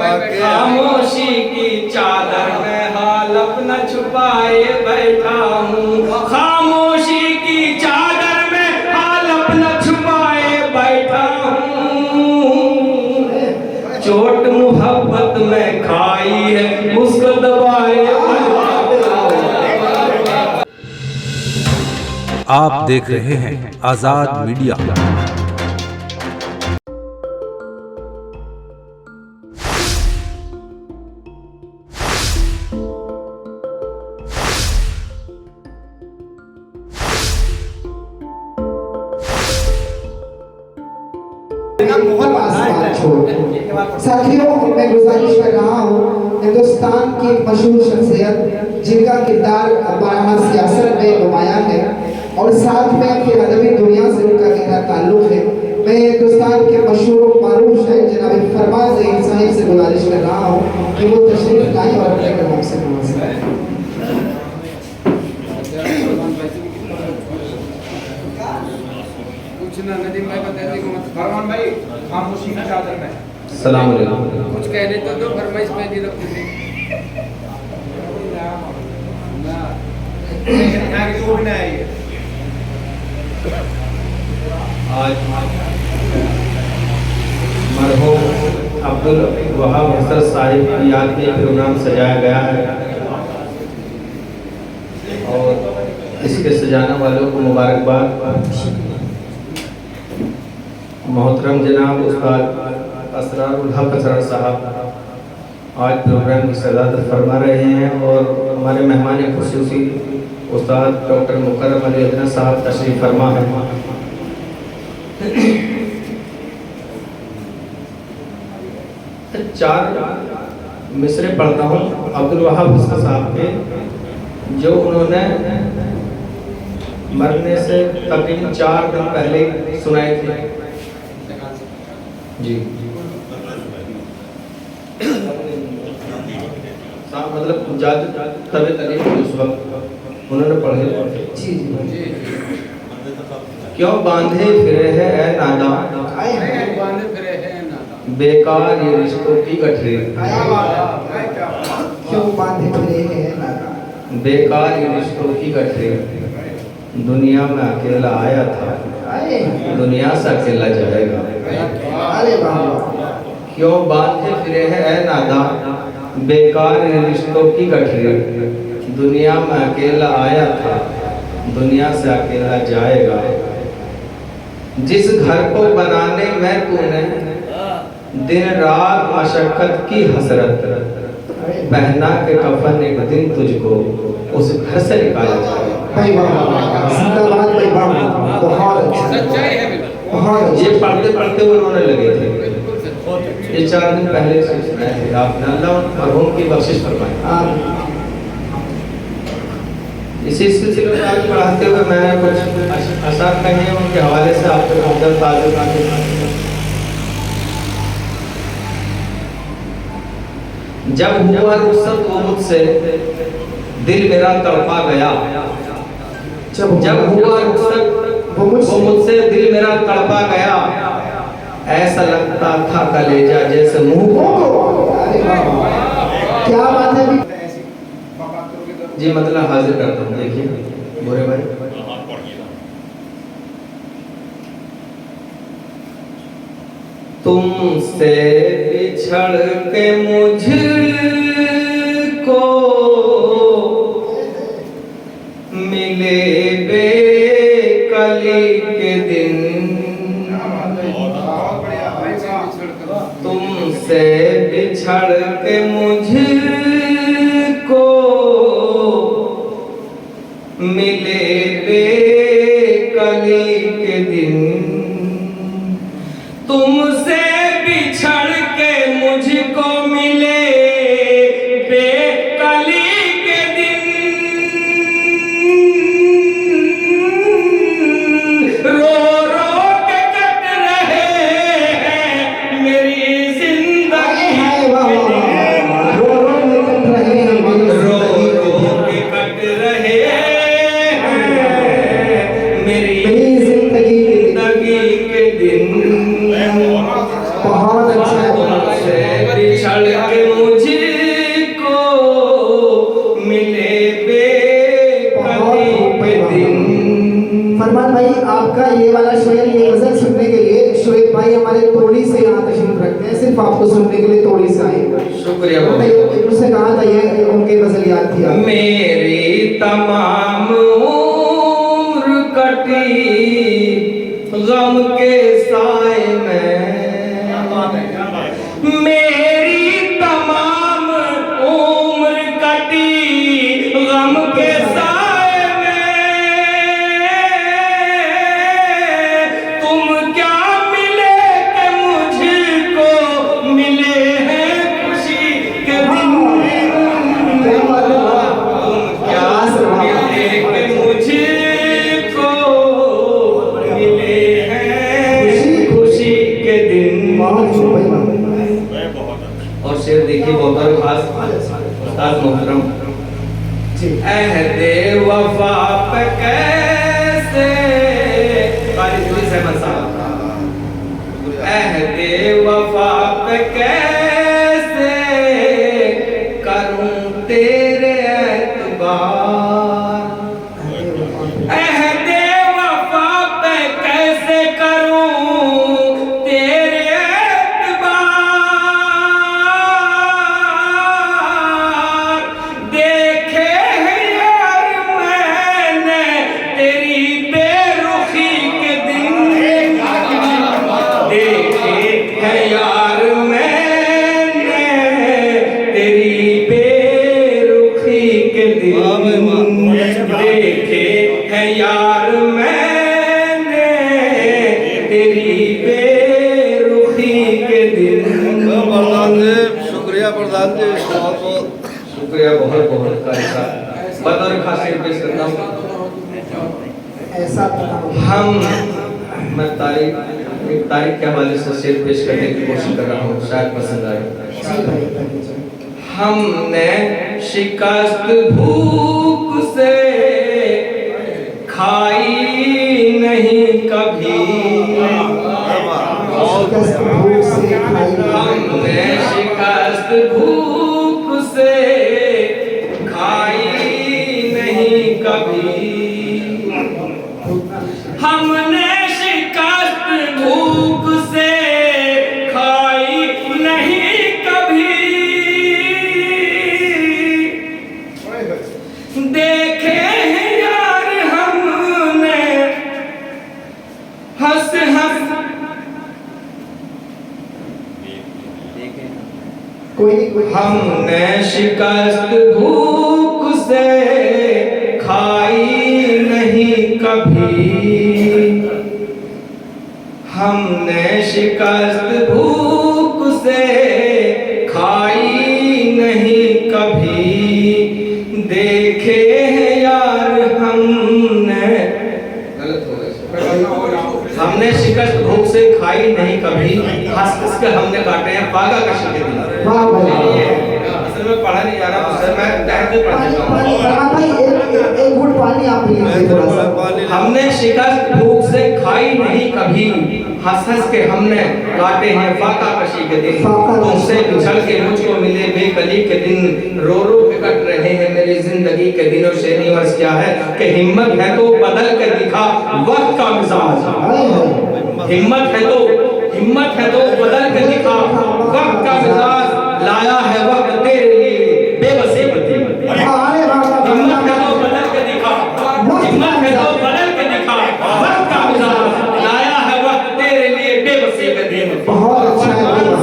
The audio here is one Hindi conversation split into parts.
खामोशी की चादर में हाल अपना छुपाए बैठा हूँ। खामोशी की चादर में हाल अपना छुपाए बैठा हूँ। चोट मोहब्बत में खाई है मुस्क दबाए। आप देख रहे हैं आजाद मीडिया। साथियों, मैं गुजारिश कर रहा हूँ, हिंदुस्तान की मशहूर शख्सियत जिनका किरदार बारहा सियासत में नुमायां है और साथ में फिर अदबी दुनिया से उनका गहरा ताल्लुक है, मैं हिंदुस्तान के मशहूर मारूफ शायर जनाब फरमान ज़हीर साहिब से गुजारिश कर रहा हूँ कि वो तशरीफ लाएं और अपने कलाम से नवाजें। फरमान भाई, खामोशी की चादर में सलाम अलैकुम। कुछ कहने तो दो, फरमाइश में नहीं रखते थे। आज मरहूम अब्दुल वहाब हसन साहिब की याद में प्रोग्राम सजाया गया है और इसके सजाने वालों को मुबारकबाद। मोहतरम जनाब उस्ताद असरारुल हक असरार साहब आज प्रोग्राम की सदारत फरमा रहे हैं और हमारे मेहमान खुसूसी उस्ताद डॉक्टर मुकर्रम अली अदना साहब तशरीफ फरमा है। चार मिसरे पढ़ता हूँ अब्दुल वहाब हसन साहब के, जो उन्होंने मरने से तकरीबन 4 दिन पहले सुनाए थे जी। मतलब तबीयत अली उस वक्त उन्होंने पढ़े जी। क्यों बांधे फिरे है ए नादा, बेकार ये रिश्तों की गठरी। क्यों बांधे फिरे है नादा, बेकार ये रिश्तों की गठरी। दुनिया में अकेला आया था, दुनिया से अकेला जाएगा। क्यों बांधे फिरे है ए नादा, बेकार रिश्तों की गठरी। दुनिया में अकेला आया था, दुनिया से अकेला जाएगा। जिस घर को बनाने में तूने दिन रात मशक्कत की हसरत, पहना के कफन एक दिन तुझको उस घर से निकाला जाएगा। ये पढ़ते पढ़ते वो रोने लगे थे। ये 4 दिन पहले से सुनाया है आपने। अल्लाह मरहूम की बख्शिश फरमाए। इसी सिलसिले में आगे बढ़ाते हुए मैंने कुछ अशआर कहे हैं, उनके हवाले से आपको मुद्दा ताज़ा करके जब हुआ रुखसत वो मुझसे दिल मेरा तड़पा गया। जब हुआ रुखसत वो मुझसे दिल मेरा तड़पा गया। ऐसा लगता था कलेजा जैसे मुंह को। क्या बात है जी, मतलब हाजिर करता हूँ। देखिए बोरे भाई, तुमसे बिछड़ के मुझको मिले बेकली के दिन। तुमसे बिछड़ के मुझको मिले बेकली के दिन। तुमसे बिछड़ के मुझको मिले बेकली के दिन। रो रो के कट रहे हैं मेरी जिंदगी। रो रो सुनने के लिए थोड़ी सी आई। शुक्रिया उसने कहा था ये उनकी गजल याद थी आपको। मेरी तमाम उम्र कटी गम के साए में, मेरी तमाम उम्र कटी गम के साए में, तुम क्या मिले कि मुझको मिले हैं खुशी के दिन, तुम क्या मिले कि मुझको मिले हैं खुशी के दिन। और शेर देखिए बहुत और खास उस्ताद मोहतरम, अहदे वफा पे कैसे अहदे वफा पे कैसे करूं तेरे एतबार, अहदे वफा पे कैसे करूं तेरे देखे हैं यार मैंने तेरी बेरुखी के दिन, देखे हैं यार मैंने तेरी बेरुखी के दिन, देखे हैं यार मैंने तेरी बेरुखी के दिन। शुक्रिया प्रधान जी, बहुत बहुत शुक्रिया बहुत बहुत का बदर खास शेर पेश करता हूँ। ऐसा हम मैं तारीख एक तारीख के हवाले से शेर पेश करने की कोशिश कर रहा हूँ, शायद पसंद आए। हमने शिकस्त भूख से खाई नहीं कभी, हमने शिकस्त भूख से खाई नहीं कभी, हमने शिकस्त भूख से खाई नहीं कभी, देखे हैं यार हमने हंस हंस, हमने शिकस्त भूख से खाई नहीं कभी, हमने शिकस्त भूख से खाई नहीं कभी, देखे हैं यार हमने हमने शिकस्त भूख से खाई नहीं कभी, हंस हंस कर हमने काटे हैं पागा कशी के दिन। असल में पढ़ा नहीं जा रहा, सर मैं तहरीर पढ़ देता हूँ। एक घूंट पानी आप लीजिए थोड़ा सा। हमने शिकस्त भूख से खाई नहीं कभी, हंस हंस के हमने काटे हैं फाका कशी के दिन, तुमसे बिछड़ के मुझको मिले बेकली के दिन, रो रो के कट रहे हैं मेरी जिंदगी के दिन। और शेरनी वर्ष क्या है कि हिम्मत है तो बदल के दिखा वक्त का मिजाज, हिम्मत है तो बदल के दिखा वक्त का मिजाज, लाया है वक्त तेरे लिए बेबसी बदी, हिम्मत है तो बदल के दिखा, हिम्मत है तो बदल के दिखा वक्त का मिजाज, लाया है वक्त तेरे लिए बेबसी बदी।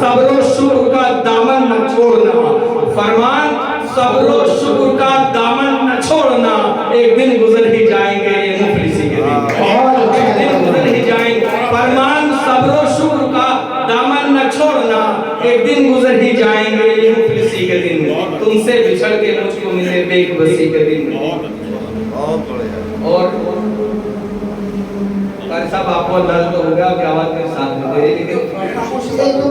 सब्र शुक्र का दामन न छोड़ना, फरमान सब्र शुक्र का दामन न छोड़ना, एक दिन गुजर ही जाएंगे ये मुफलिसी के दिन, एक दिन गुजर ही जाएंगे। फरमान सब्र शुक्र का दामन न छोड़ना, एक दिन गुजर ही जाएंगे ये मुफलिसी के दिन, तुमसे बिछड़ के मुझको मिले बेबसी के दिन। और साहब आपको दर्द तो हो गया कि आवाज मेरे साथ में दे,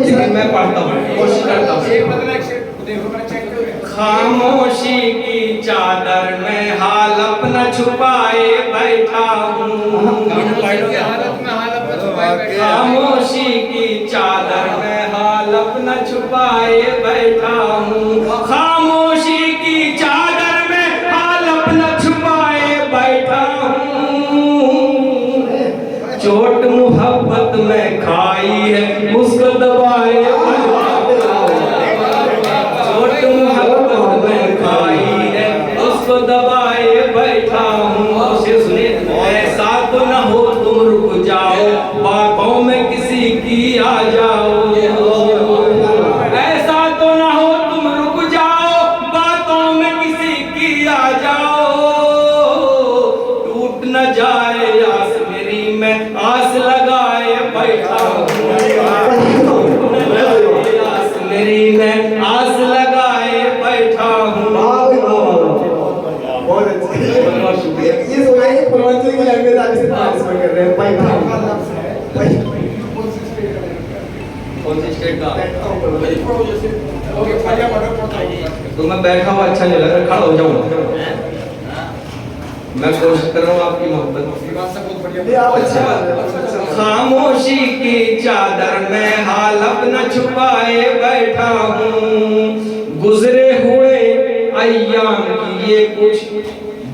लेकिन मैं पढ़ता हूँ, कोशिश करता हूँ। खामोशी की चादर में हाल अपना छुपाए बैठा हूँ, खामोशी की चादर में हाल अपना छुपाए बैठा हूँ, खामोशी की चादर में हाल अपना छुपाए बैठा हूँ, चोट मोहब्बत में खाई है मुस्क दबाए बैठा हूँ, मैं आस लगाए बैठा हूँ। बहुत अच्छे। ये सुनाइए पूर्वांचल की लैंग्वेज आप इसे ट्रांसफर कर रहे हैं। कौन सी स्टेट का? तो मैं बैठा हुआ अच्छा नहीं लग रहा, खड़ा हो जाऊंगा। मैं कोशिश कर रहा हूँ आपकी मोहब्बत। ये आप अच्छा खामोशी की चादर में हाल अपना छुपाए बैठा हूँ। गुजरे हुए अय्याम की ये कुछ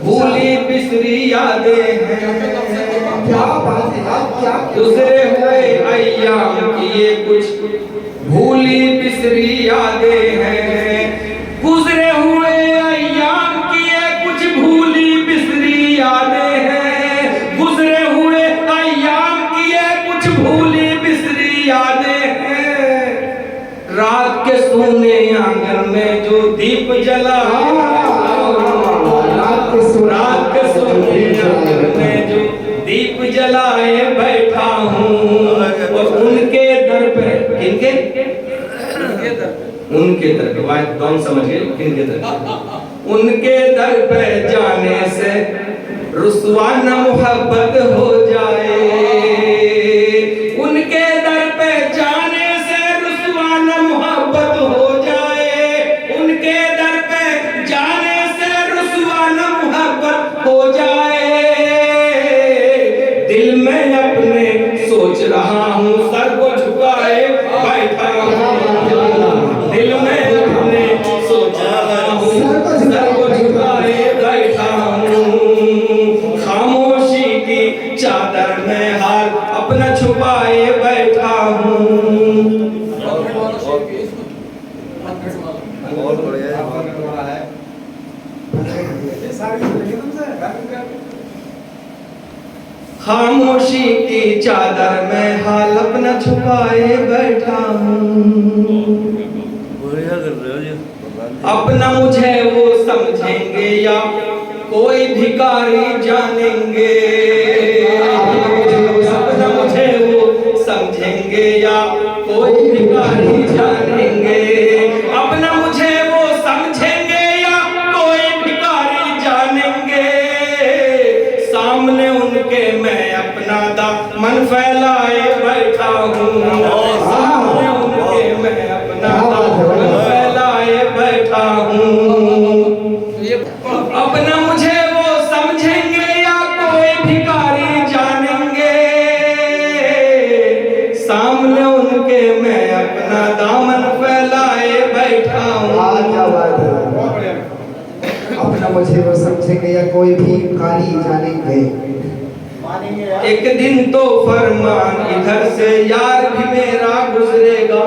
भूली बिसरी यादें हैं। क्या बात है आप क्या गुजरे हुए अय्याम की ये कुछ भूली बिसरी यादें हैं। गुजरे हुए अय्याम की ये कुछ भूली बिसरी यादें हैं। गुजरे हुए अय्याम की ये कुछ भूली बिसरी यादें हैं। रात के सोने आंगन में जो दीप जला रात के सोने आंगन में जो दीप जलाए बैठा हूँ। और उनके दर पे किनके उनके दर पे वाह कौन समझ गए किनके दर पे? उनके दर पे जाने से रुसवा न मोहब्बत हो जाए। उनके दर पे जाने से रुसवा न मोहब्बत हो जाए। उनके दर पे जाने से रुसवा न मोहब्बत हो जाए। दिल में अपने सोच रहा हूँ सर को झुकाए बैठा हूँ। दिल में अपने सोच रहा हूँ सर को झुकाए बैठा हूँ। खामोशी की चादर में हाल अपना छुपाए बैठा हूँ। बहुत बढ़िया है। खामोशी की चादर में हाल अपना छुपाए बैठा हूँ। बढ़िया कर रहे हो जी। अपना मुझे वो समझेंगे या कोई भिखारी जानेंगे। अपना मुझे वो समझेंगे या कोई भिखारी जानेंगे। अपना मुझे वो समझेंगे या कोई भिखारी जानेंगे। सामने उनके मैं अपना दामन फैलाए बैठा हूँ। सामने उनके मैं अपना दामन फैलाए बैठा हूँ। अपना मुझे वो समझेंगे या कोई भिखारी जानेंगे। सामने उनके मैं अपना दामन फैलाए बैठा हूँ। क्या बात है। अपना मुझे वो समझेंगे या कोई भी कारी जानेंगे। एक दिन तो फरमान इधर से यार भी मेरा गुजरेगा।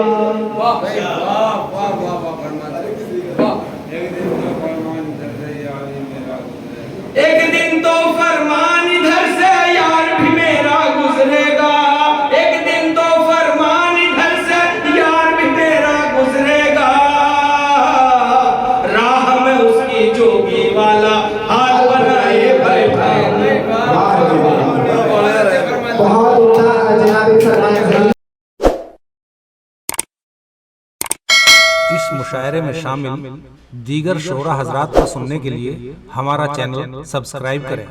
एक दिन तो फरमान इधर से यार भी मेरा गुजरेगा। एक दिन तो फरमान इधर से यार भी मेरा गुजरेगा। राह में उसकी जोगी वाला हाथ बनाए बैठा बहुत ऊंचा जनाब फरमाया। इस मुशायरे में शामिल दीगर शोरा हजरात को सुनने के लिए हमारा चैनल सब्सक्राइब करें।